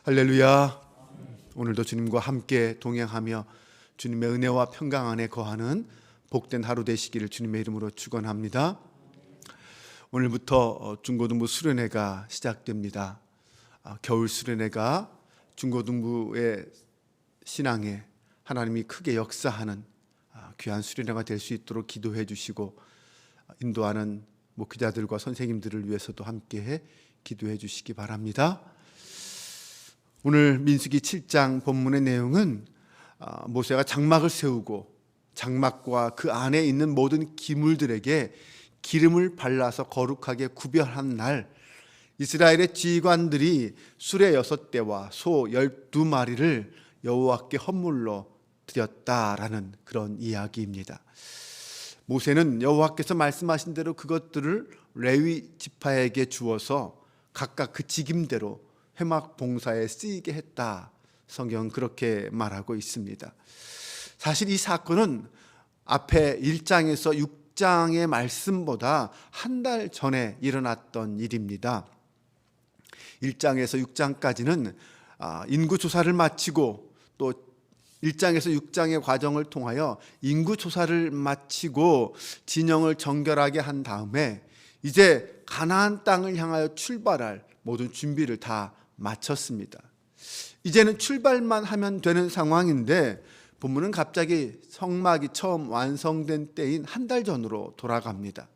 할렐루야. 오늘도 주님과 함께 동행하며 주님의 은혜와 평강 안에 거하는 복된 하루 되시기를 주님의 이름으로 축원합니다. 오늘부터 중고등부 수련회가 시작됩니다. 겨울 수련회가 중고등부의 신앙에 하나님이 크게 역사하는 귀한 수련회가 될 수 있도록 기도해 주시고, 인도하는 목회자들과 선생님들을 위해서도 함께 기도해 주시기 바랍니다. 오늘 민수기 7장 본문의 내용은 모세가 장막을 세우고 장막과 그 안에 있는 모든 기물들에게 기름을 발라서 거룩하게 구별한 날, 이스라엘의 지휘관들이 수레 6대와 소 12마리를 여호와께 헌물로 드렸다라는 그런 이야기입니다. 모세는 여호와께서 말씀하신 대로 그것들을 레위 지파에게 주어서 각각 그 직임대로 회막 봉사에 쓰이게 했다. 성경은 그렇게 말하고 있습니다. 사실 이 사건은 앞에 1장에서 6장의 말씀보다 한 달 전에 일어났던 일입니다. 1장에서 6장까지는 인구조사를 마치고, 또 1장에서 6장의 과정을 통하여 인구조사를 마치고 진영을 정결하게 한 다음에 이제 가나안 땅을 향하여 출발할 모든 준비를 다 마쳤습니다. 이제는 출발만 하면 되는 상황인데, 본문은 갑자기 성막이 처음 완성된 때인 한 달 전으로 돌아갑니다.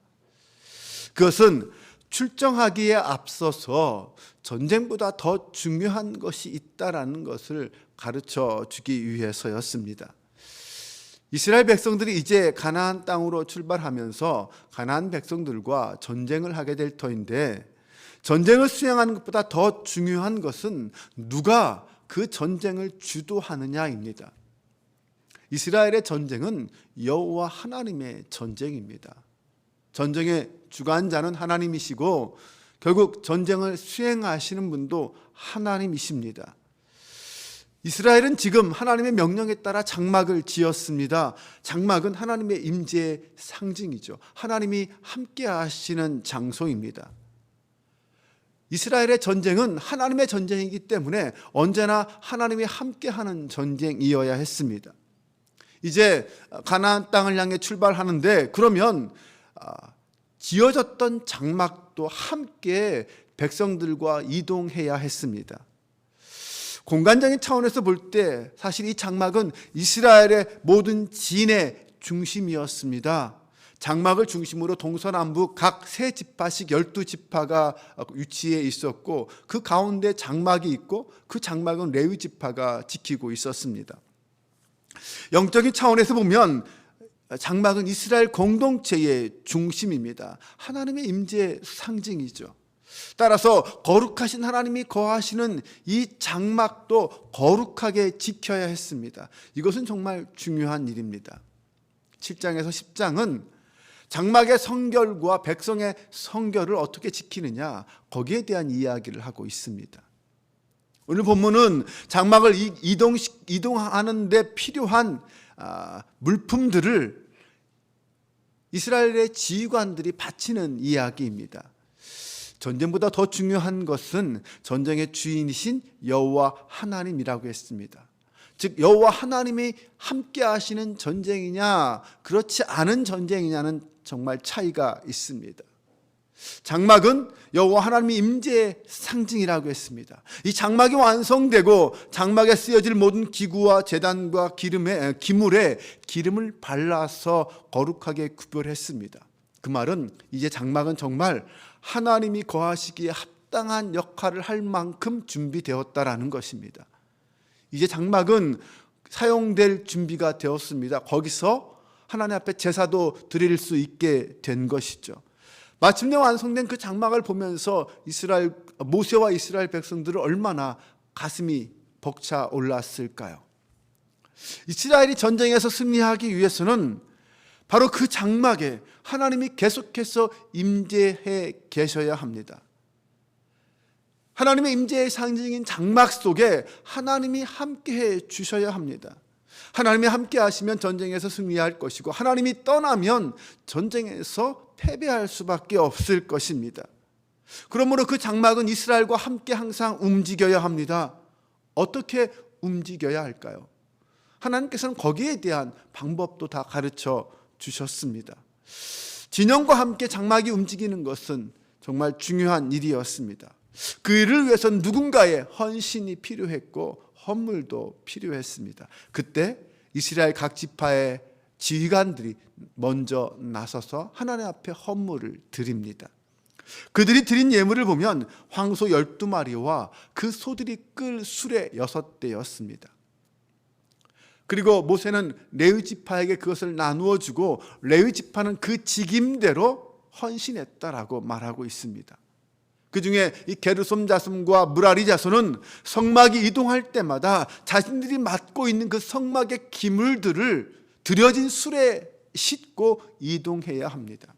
그것은 출정하기에 앞서서 전쟁보다 더 중요한 것이 있다라는 것을 가르쳐 주기 위해서였습니다. 이스라엘 백성들이 이제 가나안 땅으로 출발하면서 가나안 백성들과 전쟁을 하게 될 터인데, 전쟁을 수행하는 것보다 더 중요한 것은 누가 그 전쟁을 주도하느냐입니다. 이스라엘의 전쟁은 여호와 하나님의 전쟁입니다. 전쟁의 주관자는 하나님이시고 결국 전쟁을 수행하시는 분도 하나님이십니다. 이스라엘은 지금 하나님의 명령에 따라 장막을 지었습니다. 장막은 하나님의 임재의 상징이죠. 하나님이 함께 하시는 장소입니다. 이스라엘의 전쟁은 하나님의 전쟁이기 때문에 언제나 하나님이 함께하는 전쟁이어야 했습니다. 이제 가나안 땅을 향해 출발하는데, 그러면 지어졌던 장막도 함께 백성들과 이동해야 했습니다. 공간적인 차원에서 볼 때 사실 이 장막은 이스라엘의 모든 진의 중심이었습니다. 장막을 중심으로 동서남북 각 3지파씩 12지파가 위치해 있었고, 그 가운데 장막이 있고 그 장막은 레위 지파가 지키고 있었습니다. 영적인 차원에서 보면 장막은 이스라엘 공동체의 중심입니다. 하나님의 임재의 상징이죠. 따라서 거룩하신 하나님이 거하시는 이 장막도 거룩하게 지켜야 했습니다. 이것은 정말 중요한 일입니다. 7장에서 10장은 장막의 성결과 백성의 성결을 어떻게 지키느냐, 거기에 대한 이야기를 하고 있습니다. 오늘 본문은 장막을 이동하는 데 필요한 물품들을 이스라엘의 지휘관들이 바치는 이야기입니다. 전쟁보다 더 중요한 것은 전쟁의 주인이신 여호와 하나님이라고 했습니다. 즉 여호와 하나님이 함께 하시는 전쟁이냐, 그렇지 않은 전쟁이냐는 정말 차이가 있습니다. 장막은 여호와 하나님의 임재의 상징이라고 했습니다. 이 장막이 완성되고 장막에 쓰여질 모든 기구와 제단과 기물에 기름을 발라서 거룩하게 구별했습니다. 그 말은 이제 장막은 정말 하나님이 거하시기에 합당한 역할을 할 만큼 준비되었다라는 것입니다. 이제 장막은 사용될 준비가 되었습니다. 거기서 하나님 앞에 제사도 드릴 수 있게 된 것이죠. 마침내 완성된 그 장막을 보면서 모세와 이스라엘 백성들은 얼마나 가슴이 벅차 올랐을까요? 이스라엘이 전쟁에서 승리하기 위해서는 바로 그 장막에 하나님이 계속해서 임재해 계셔야 합니다. 하나님의 임재의 상징인 장막 속에 하나님이 함께해 주셔야 합니다. 하나님이 함께 하시면 전쟁에서 승리할 것이고, 하나님이 떠나면 전쟁에서 패배할 수밖에 없을 것입니다. 그러므로 그 장막은 이스라엘과 함께 항상 움직여야 합니다. 어떻게 움직여야 할까요? 하나님께서는 거기에 대한 방법도 다 가르쳐 주셨습니다. 진영과 함께 장막이 움직이는 것은 정말 중요한 일이었습니다. 그 일을 위해서는 누군가의 헌신이 필요했고 헌물도 필요했습니다. 그때 이스라엘 각 지파의 지휘관들이 먼저 나서서 하나님 앞에 헌물을 드립니다. 그들이 드린 예물을 보면 황소 12마리와 그 소들이 끌 수레 6대였습니다. 그리고 모세는 레위 지파에게 그것을 나누어 주고 레위 지파는 그 직임대로 헌신했다라고 말하고 있습니다. 그 중에 이 게르솜 자손과 무라리 자손은 성막이 이동할 때마다 자신들이 맡고 있는 그 성막의 기물들을 들여진 수레에 싣고 이동해야 합니다.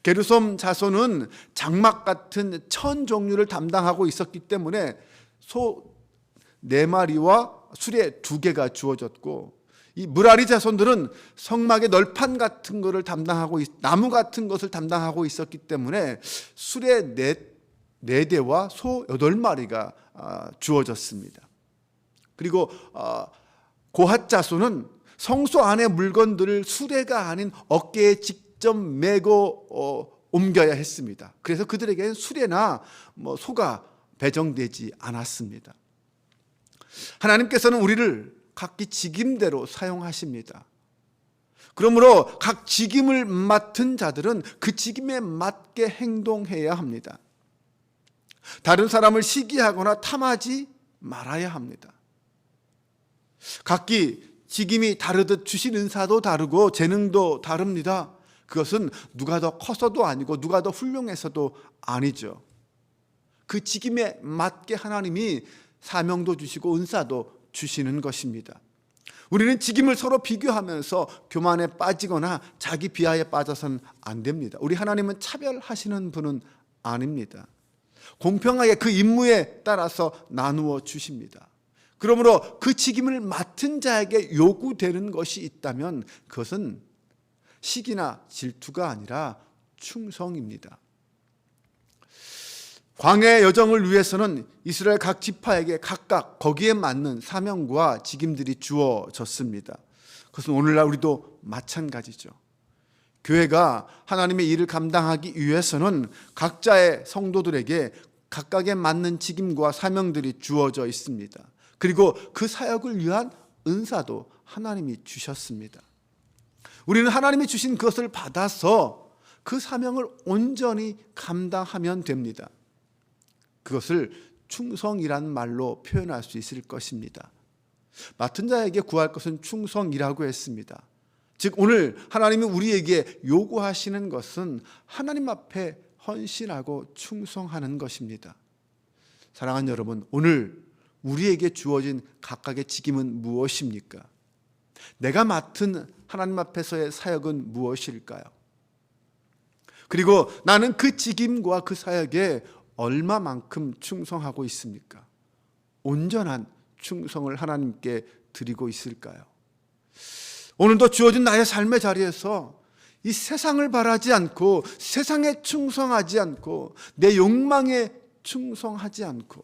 게르솜 자손은 장막 같은 천 종류를 담당하고 있었기 때문에 소 4마리와 수레 2개가 주어졌고, 이 무라리 자손들은 성막의 널판 같은 것을 담당하고 나무 같은 것을 담당하고 있었기 때문에 수레 4대와 소 8마리가 주어졌습니다. 그리고 고핫 자손은 성소 안의 물건들을 수레가 아닌 어깨에 직접 메고 옮겨야 했습니다. 그래서 그들에게는 수레나 소가 배정되지 않았습니다. 하나님께서는 우리를 각기 직임대로 사용하십니다. 그러므로 각 직임을 맡은 자들은 그 직임에 맞게 행동해야 합니다. 다른 사람을 시기하거나 탐하지 말아야 합니다. 각기 직임이 다르듯 주신 은사도 다르고 재능도 다릅니다. 그것은 누가 더 커서도 아니고 누가 더 훌륭해서도 아니죠. 그 직임에 맞게 하나님이 사명도 주시고 은사도 주시는 것입니다. 우리는 직임을 서로 비교하면서 교만에 빠지거나 자기 비하에 빠져서는 안 됩니다. 우리 하나님은 차별하시는 분은 아닙니다. 공평하게 그 임무에 따라서 나누어 주십니다. 그러므로 그 직임을 맡은 자에게 요구되는 것이 있다면 그것은 시기나 질투가 아니라 충성입니다. 광야의 여정을 위해서는 이스라엘 각 지파에게 각각 거기에 맞는 사명과 직임들이 주어졌습니다. 그것은 오늘날 우리도 마찬가지죠. 교회가 하나님의 일을 감당하기 위해서는 각자의 성도들에게 각각에 맞는 직임과 사명들이 주어져 있습니다. 그리고 그 사역을 위한 은사도 하나님이 주셨습니다. 우리는 하나님이 주신 그것을 받아서 그 사명을 온전히 감당하면 됩니다. 그것을 충성이란 말로 표현할 수 있을 것입니다. 맡은 자에게 구할 것은 충성이라고 했습니다. 즉 오늘 하나님이 우리에게 요구하시는 것은 하나님 앞에 헌신하고 충성하는 것입니다. 사랑하는 여러분, 오늘 우리에게 주어진 각각의 직임은 무엇입니까? 내가 맡은 하나님 앞에서의 사역은 무엇일까요? 그리고 나는 그 직임과 그 사역에 얼마만큼 충성하고 있습니까? 온전한 충성을 하나님께 드리고 있을까요? 오늘도 주어진 나의 삶의 자리에서 이 세상을 바라지 않고 세상에 충성하지 않고 내 욕망에 충성하지 않고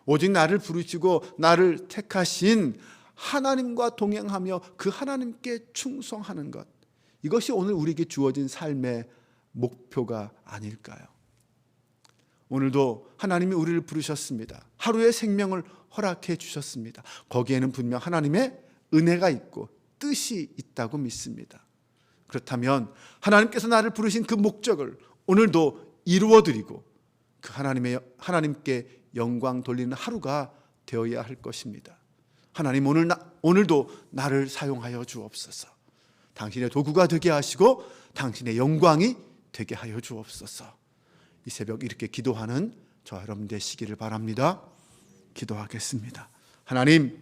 오직 나를 부르시고 나를 택하신 하나님과 동행하며 그 하나님께 충성하는 것, 이것이 오늘 우리에게 주어진 삶의 목표가 아닐까요? 오늘도 하나님이 우리를 부르셨습니다. 하루의 생명을 허락해 주셨습니다. 거기에는 분명 하나님의 은혜가 있고 뜻이 있다고 믿습니다. 그렇다면 하나님께서 나를 부르신 그 목적을 오늘도 이루어드리고 그 하나님께 영광 돌리는 하루가 되어야 할 것입니다. 하나님, 오늘도 나를 사용하여 주옵소서. 당신의 도구가 되게 하시고 당신의 영광이 되게 하여 주옵소서. 이 새벽 이렇게 기도하는 저와 여러분 되시기를 바랍니다. 기도하겠습니다. 하나님,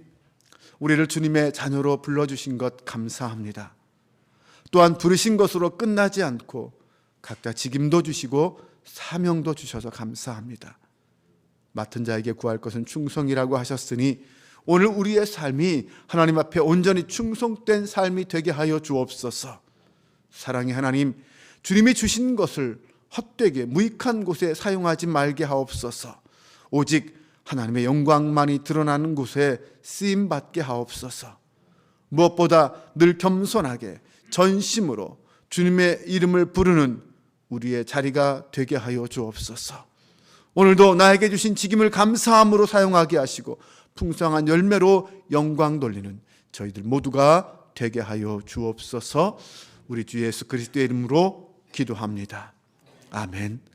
우리를 주님의 자녀로 불러주신 것 감사합니다. 또한 부르신 것으로 끝나지 않고 각자 직임도 주시고 사명도 주셔서 감사합니다. 맡은 자에게 구할 것은 충성이라고 하셨으니 오늘 우리의 삶이 하나님 앞에 온전히 충성된 삶이 되게 하여 주옵소서. 사랑의 하나님, 주님이 주신 것을 헛되게 무익한 곳에 사용하지 말게 하옵소서. 오직 하나님의 영광만이 드러나는 곳에 쓰임 받게 하옵소서. 무엇보다 늘 겸손하게 전심으로 주님의 이름을 부르는 우리의 자리가 되게 하여 주옵소서. 오늘도 나에게 주신 직임을 감사함으로 사용하게 하시고 풍성한 열매로 영광 돌리는 저희들 모두가 되게 하여 주옵소서. 우리 주 예수 그리스도의 이름으로 기도합니다. 아멘.